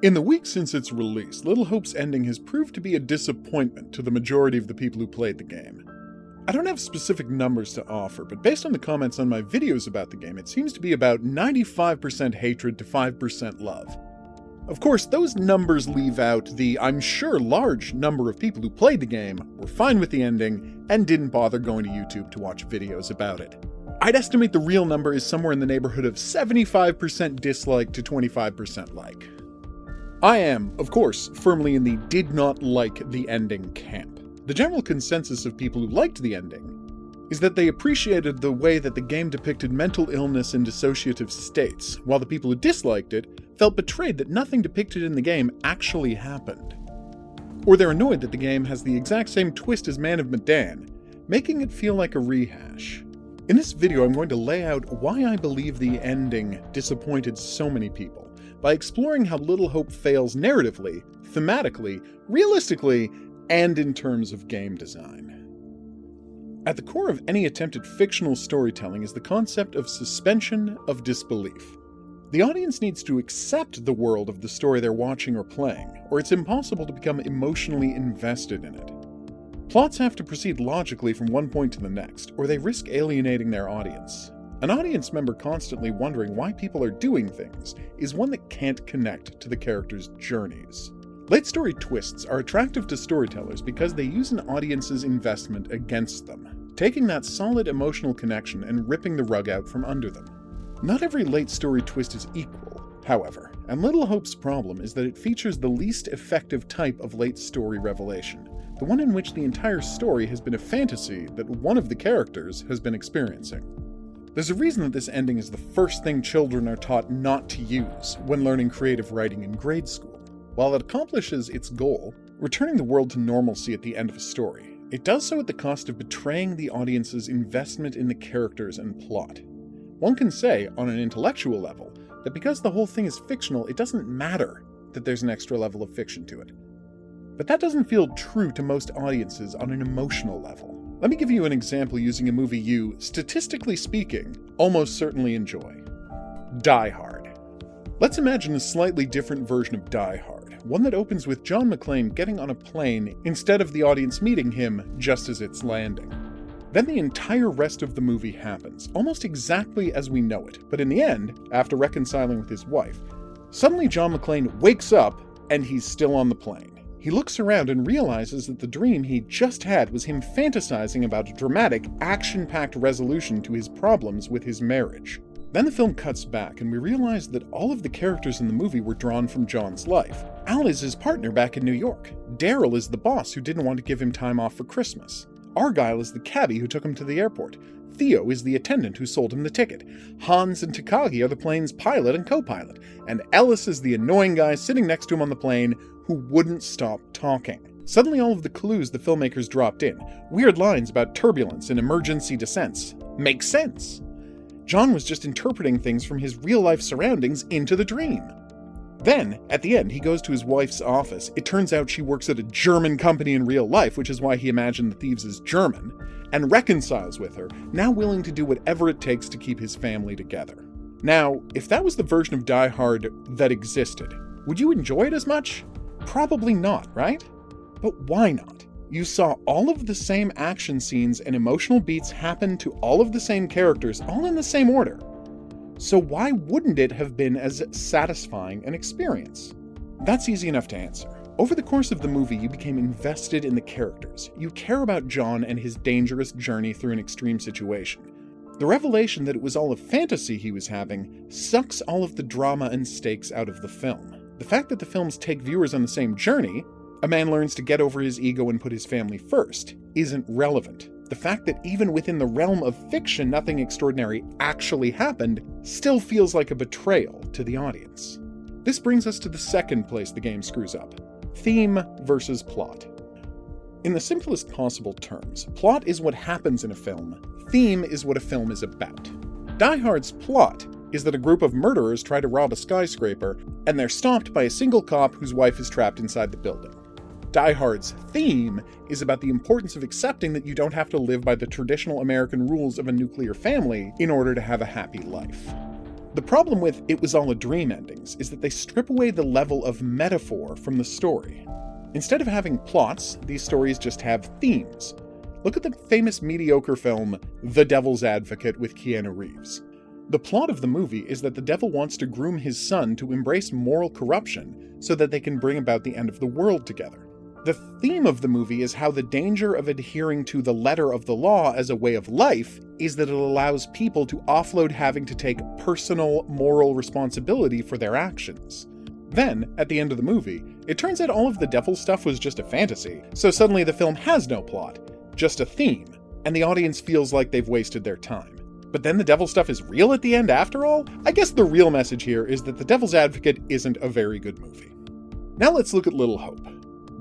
In the weeks since its release, Little Hope's ending has proved to be a disappointment to the majority of the people who played the game. I don't have specific numbers to offer, but based on the comments on my videos about the game, it seems to be about 95% hatred to 5% love. Of course, those numbers leave out the, I'm sure, large number of people who played the game, were fine with the ending, and didn't bother going to YouTube to watch videos about it. I'd estimate the real number is somewhere in the neighborhood of 75% dislike to 25% like. I am, of course, firmly in the did not like the ending camp. The general consensus of people who liked the ending is that they appreciated the way that the game depicted mental illness and dissociative states, while the people who disliked it felt betrayed that nothing depicted in the game actually happened. Or they're annoyed that the game has the exact same twist as Man of Medan, making it feel like a rehash. In this video, I'm going to lay out why I believe the ending disappointed so many people, by exploring how Little Hope fails narratively, thematically, realistically, and in terms of game design. At the core of any attempt at fictional storytelling is the concept of suspension of disbelief. The audience needs to accept the world of the story they're watching or playing, or it's impossible to become emotionally invested in it. Plots have to proceed logically from one point to the next, or they risk alienating their audience. An audience member constantly wondering why people are doing things is one that can't connect to the characters' journeys. Late story twists are attractive to storytellers because they use an audience's investment against them, taking that solid emotional connection and ripping the rug out from under them. Not every late story twist is equal, however, and Little Hope's problem is that it features the least effective type of late story revelation, the one in which the entire story has been a fantasy that one of the characters has been experiencing. There's a reason that this ending is the first thing children are taught not to use when learning creative writing in grade school. While it accomplishes its goal, returning the world to normalcy at the end of a story, it does so at the cost of betraying the audience's investment in the characters and plot. One can say, on an intellectual level, that because the whole thing is fictional, it doesn't matter that there's an extra level of fiction to it. But that doesn't feel true to most audiences on an emotional level. Let me give you an example using a movie you, statistically speaking, almost certainly enjoy. Die Hard. Let's imagine a slightly different version of Die Hard, one that opens with John McClane getting on a plane instead of the audience meeting him just as it's landing. Then the entire rest of the movie happens, almost exactly as we know it, but in the end, after reconciling with his wife, suddenly John McClane wakes up and he's still on the plane. He looks around and realizes that the dream he just had was him fantasizing about a dramatic, action-packed resolution to his problems with his marriage. Then the film cuts back and we realize that all of the characters in the movie were drawn from John's life. Al is his partner back in New York. Daryl is the boss who didn't want to give him time off for Christmas. Argyle is the cabbie who took him to the airport. Theo is the attendant who sold him the ticket. Hans and Takagi are the plane's pilot and co-pilot. And Ellis is the annoying guy sitting next to him on the plane who wouldn't stop talking. Suddenly all of the clues the filmmakers dropped in, weird lines about turbulence and emergency descents, make sense. John was just interpreting things from his real-life surroundings into the dream. Then, at the end, he goes to his wife's office. It turns out she works at a German company in real life, which is why he imagined the thieves as German, and reconciles with her, now willing to do whatever it takes to keep his family together. Now, if that was the version of Die Hard that existed, would you enjoy it as much? Probably not, right? But why not? You saw all of the same action scenes and emotional beats happen to all of the same characters, all in the same order. So why wouldn't it have been as satisfying an experience? That's easy enough to answer. Over the course of the movie, you became invested in the characters. You care about John and his dangerous journey through an extreme situation. The revelation that it was all a fantasy he was having sucks all of the drama and stakes out of the film. The fact that the films take viewers on the same journey, a man learns to get over his ego and put his family first, isn't relevant. The fact that even within the realm of fiction nothing extraordinary actually happened still feels like a betrayal to the audience. This brings us to the second place the game screws up: theme versus plot. In the simplest possible terms, plot is what happens in a film, theme is what a film is about. Die Hard's plot is that a group of murderers try to rob a skyscraper, and they're stopped by a single cop whose wife is trapped inside the building. Die Hard's theme is about the importance of accepting that you don't have to live by the traditional American rules of a nuclear family in order to have a happy life. The problem with It Was All a Dream endings is that they strip away the level of metaphor from the story. Instead of having plots, these stories just have themes. Look at the famous mediocre film The Devil's Advocate with Keanu Reeves. The plot of the movie is that the devil wants to groom his son to embrace moral corruption so that they can bring about the end of the world together. The theme of the movie is how the danger of adhering to the letter of the law as a way of life is that it allows people to offload having to take personal moral responsibility for their actions. Then, at the end of the movie, it turns out all of the devil stuff was just a fantasy, so suddenly the film has no plot, just a theme, and the audience feels like they've wasted their time. But then the devil stuff is real at the end after all? I guess the real message here is that The Devil's Advocate isn't a very good movie. Now let's look at Little Hope.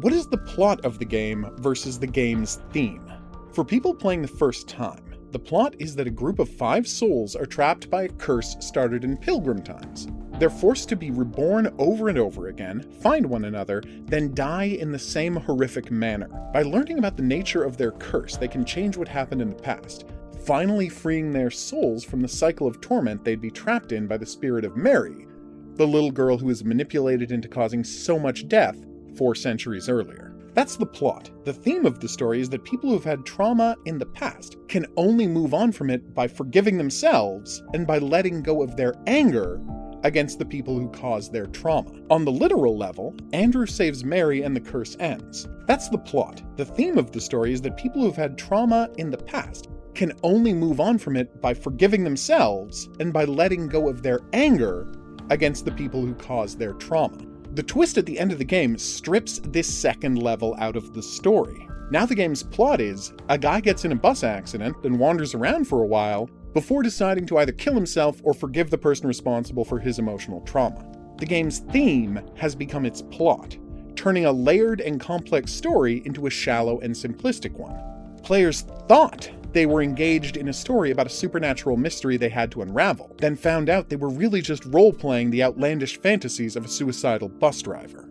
What is the plot of the game versus the game's theme? For people playing the first time, the plot is that a group of 5 souls are trapped by a curse started in Pilgrim times. They're forced to be reborn over and over again, find one another, then die in the same horrific manner. By learning about the nature of their curse, they can change what happened in the past, finally freeing their souls from the cycle of torment they'd be trapped in by the spirit of Mary, the little girl who was manipulated into causing so much death 4 centuries earlier. That's the plot. The theme of the story is that people who've had trauma in the past can only move on from it by forgiving themselves and by letting go of their anger against the people who caused their trauma. On the literal level, Andrew saves Mary and the curse ends. That's the plot. The theme of the story is that people who've had trauma in the past can only move on from it by forgiving themselves and by letting go of their anger against the people who caused their trauma. The twist at the end of the game strips this second level out of the story. Now the game's plot is, a guy gets in a bus accident and wanders around for a while before deciding to either kill himself or forgive the person responsible for his emotional trauma. The game's theme has become its plot, turning a layered and complex story into a shallow and simplistic one. Players thought they were engaged in a story about a supernatural mystery they had to unravel, then found out they were really just role-playing the outlandish fantasies of a suicidal bus driver.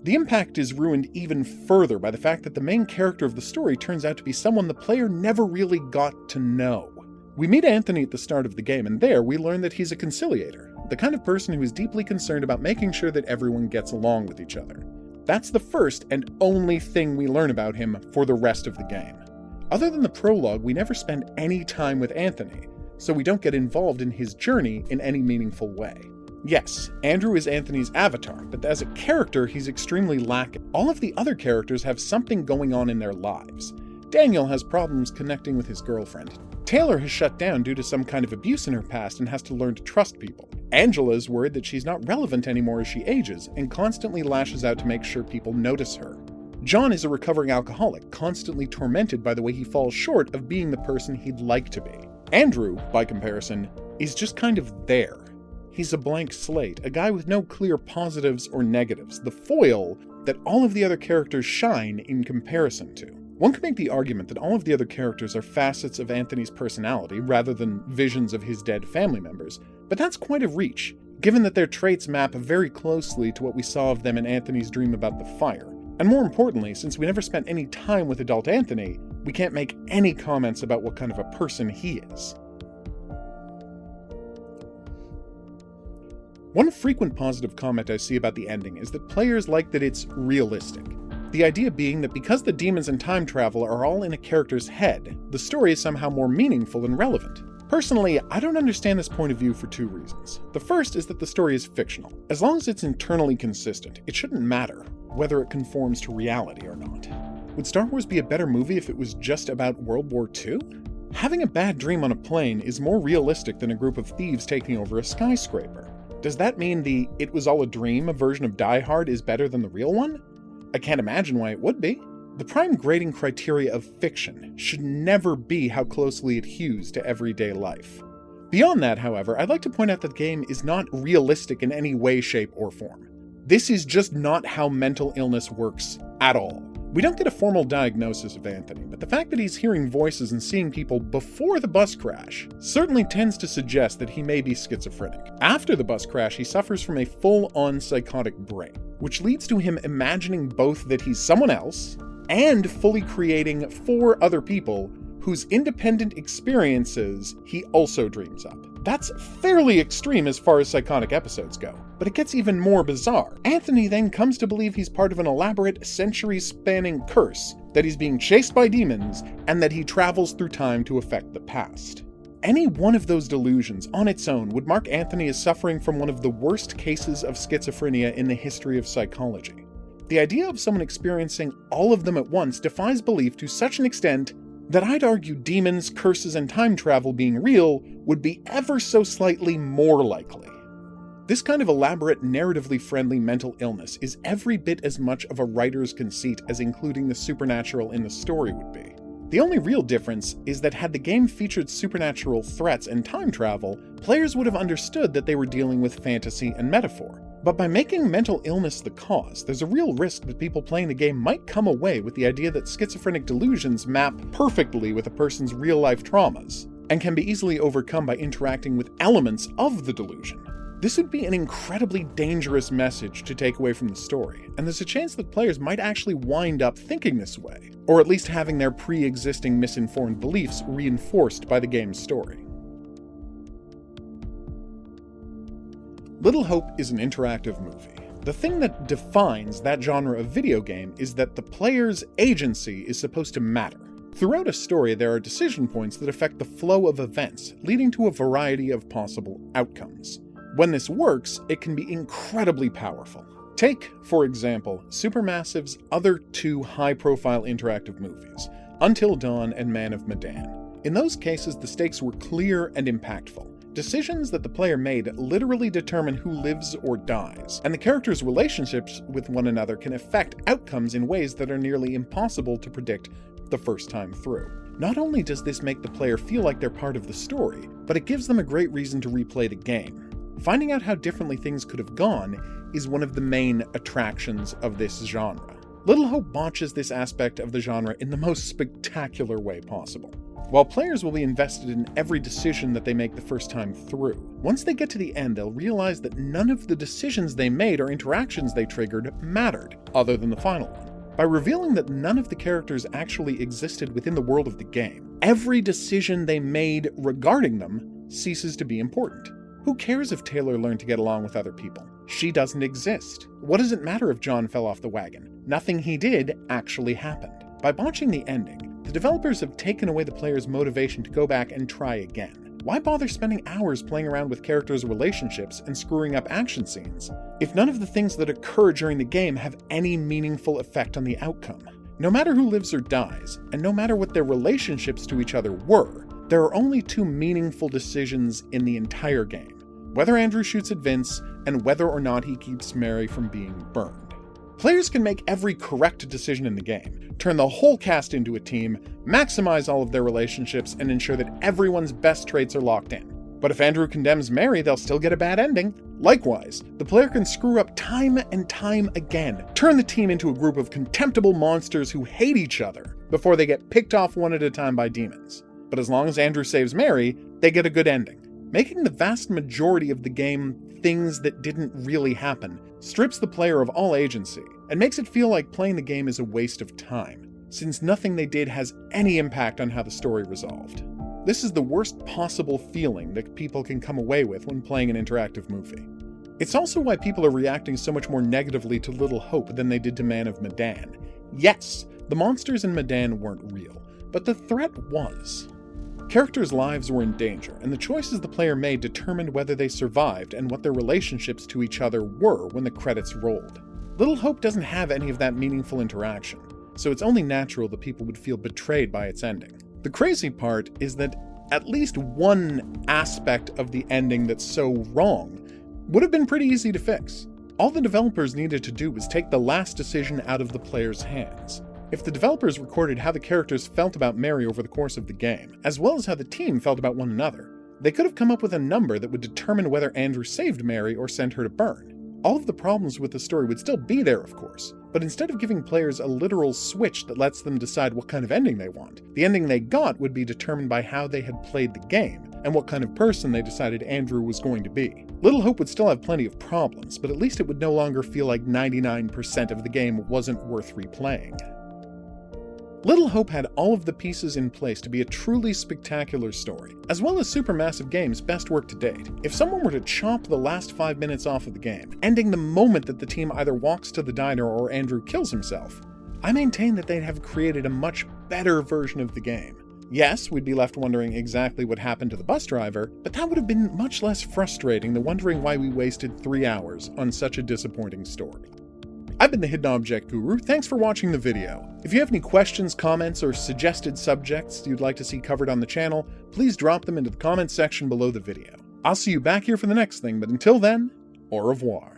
The impact is ruined even further by the fact that the main character of the story turns out to be someone the player never really got to know. We meet Anthony at the start of the game, and there we learn that he's a conciliator, the kind of person who is deeply concerned about making sure that everyone gets along with each other. That's the first and only thing we learn about him for the rest of the game. Other than the prologue, we never spend any time with Anthony, so we don't get involved in his journey in any meaningful way. Yes, Andrew is Anthony's avatar, but as a character, he's extremely lacking. All of the other characters have something going on in their lives. Daniel has problems connecting with his girlfriend. Taylor has shut down due to some kind of abuse in her past and has to learn to trust people. Angela is worried that she's not relevant anymore as she ages and constantly lashes out to make sure people notice her. John is a recovering alcoholic, constantly tormented by the way he falls short of being the person he'd like to be. Andrew, by comparison, is just kind of there. He's a blank slate, a guy with no clear positives or negatives, the foil that all of the other characters shine in comparison to. One could make the argument that all of the other characters are facets of Anthony's personality rather than visions of his dead family members, but that's quite a reach, given that their traits map very closely to what we saw of them in Anthony's dream about the fire. And more importantly, since we never spent any time with adult Anthony, we can't make any comments about what kind of a person he is. One frequent positive comment I see about the ending is that players like that it's realistic. The idea being that because the demons and time travel are all in a character's head, the story is somehow more meaningful and relevant. Personally, I don't understand this point of view for 2 reasons. The first is that the story is fictional. As long as it's internally consistent, it shouldn't matter whether it conforms to reality or not. Would Star Wars be a better movie if it was just about World War II? Having a bad dream on a plane is more realistic than a group of thieves taking over a skyscraper. Does that mean the It Was All a Dream version of Die Hard is better than the real one? I can't imagine why it would be. The prime grading criteria of fiction should never be how closely it hews to everyday life. Beyond that, however, I'd like to point out that the game is not realistic in any way, shape, or form. This is just not how mental illness works at all. We don't get a formal diagnosis of Anthony, but the fact that he's hearing voices and seeing people before the bus crash certainly tends to suggest that he may be schizophrenic. After the bus crash, he suffers from a full-on psychotic break, which leads to him imagining both that he's someone else and fully creating 4 other people whose independent experiences he also dreams up. That's fairly extreme as far as psychotic episodes go, but it gets even more bizarre. Anthony then comes to believe he's part of an elaborate, century-spanning curse, that he's being chased by demons, and that he travels through time to affect the past. Any one of those delusions on its own would mark Anthony as suffering from one of the worst cases of schizophrenia in the history of psychology. The idea of someone experiencing all of them at once defies belief to such an extent that I'd argue demons, curses, and time travel being real would be ever so slightly more likely. This kind of elaborate, narratively friendly mental illness is every bit as much of a writer's conceit as including the supernatural in the story would be. The only real difference is that had the game featured supernatural threats and time travel, players would have understood that they were dealing with fantasy and metaphor. But by making mental illness the cause, there's a real risk that people playing the game might come away with the idea that schizophrenic delusions map perfectly with a person's real-life traumas, and can be easily overcome by interacting with elements of the delusion. This would be an incredibly dangerous message to take away from the story, and there's a chance that players might actually wind up thinking this way, or at least having their pre-existing misinformed beliefs reinforced by the game's story. Little Hope is an interactive movie. The thing that defines that genre of video game is that the player's agency is supposed to matter. Throughout a story, there are decision points that affect the flow of events, leading to a variety of possible outcomes. When this works, it can be incredibly powerful. Take, for example, Supermassive's other two high-profile interactive movies, Until Dawn and Man of Medan. In those cases, the stakes were clear and impactful. Decisions that the player made literally determine who lives or dies, and the characters' relationships with one another can affect outcomes in ways that are nearly impossible to predict the first time through. Not only does this make the player feel like they're part of the story, but it gives them a great reason to replay the game. Finding out how differently things could have gone is one of the main attractions of this genre. Little Hope botches this aspect of the genre in the most spectacular way possible. While players will be invested in every decision that they make the first time through, once they get to the end, they'll realize that none of the decisions they made or interactions they triggered mattered, other than the final one. By revealing that none of the characters actually existed within the world of the game, every decision they made regarding them ceases to be important. Who cares if Taylor learned to get along with other people? She doesn't exist. What does it matter if John fell off the wagon? Nothing he did actually happened. By botching the ending, the developers have taken away the player's motivation to go back and try again. Why bother spending hours playing around with characters' relationships and screwing up action scenes, if none of the things that occur during the game have any meaningful effect on the outcome? No matter who lives or dies, and no matter what their relationships to each other were, there are only two meaningful decisions in the entire game: whether Andrew shoots at Vince, and whether or not he keeps Mary from being burned. Players can make every correct decision in the game, turn the whole cast into a team, maximize all of their relationships, and ensure that everyone's best traits are locked in. But if Andrew condemns Mary, they'll still get a bad ending. Likewise, the player can screw up time and time again, turn the team into a group of contemptible monsters who hate each other before they get picked off one at a time by demons. But as long as Andrew saves Mary, they get a good ending. Making the vast majority of the game things that didn't really happen strips the player of all agency, and makes it feel like playing the game is a waste of time, since nothing they did has any impact on how the story resolved. This is the worst possible feeling that people can come away with when playing an interactive movie. It's also why people are reacting so much more negatively to Little Hope than they did to Man of Medan. Yes, the monsters in Medan weren't real, but the threat was. Characters' lives were in danger, and the choices the player made determined whether they survived and what their relationships to each other were when the credits rolled. Little Hope doesn't have any of that meaningful interaction, so it's only natural that people would feel betrayed by its ending. The crazy part is that at least one aspect of the ending that's so wrong would have been pretty easy to fix. All the developers needed to do was take the last decision out of the player's hands. If the developers recorded how the characters felt about Mary over the course of the game, as well as how the team felt about one another, they could have come up with a number that would determine whether Andrew saved Mary or sent her to burn. All of the problems with the story would still be there, of course, but instead of giving players a literal switch that lets them decide what kind of ending they want, the ending they got would be determined by how they had played the game, and what kind of person they decided Andrew was going to be. Little Hope would still have plenty of problems, but at least it would no longer feel like 99% of the game wasn't worth replaying. Little Hope had all of the pieces in place to be a truly spectacular story, as well as Supermassive Games' best work to date. If someone were to chop the last 5 minutes off of the game, ending the moment that the team either walks to the diner or Andrew kills himself, I maintain that they'd have created a much better version of the game. Yes, we'd be left wondering exactly what happened to the bus driver, but that would have been much less frustrating than wondering why we wasted 3 hours on such a disappointing story. I've been the Hidden Object Guru, thanks for watching the video. If you have any questions, comments, or suggested subjects you'd like to see covered on the channel, please drop them into the comments section below the video. I'll see you back here for the next thing, but until then, au revoir.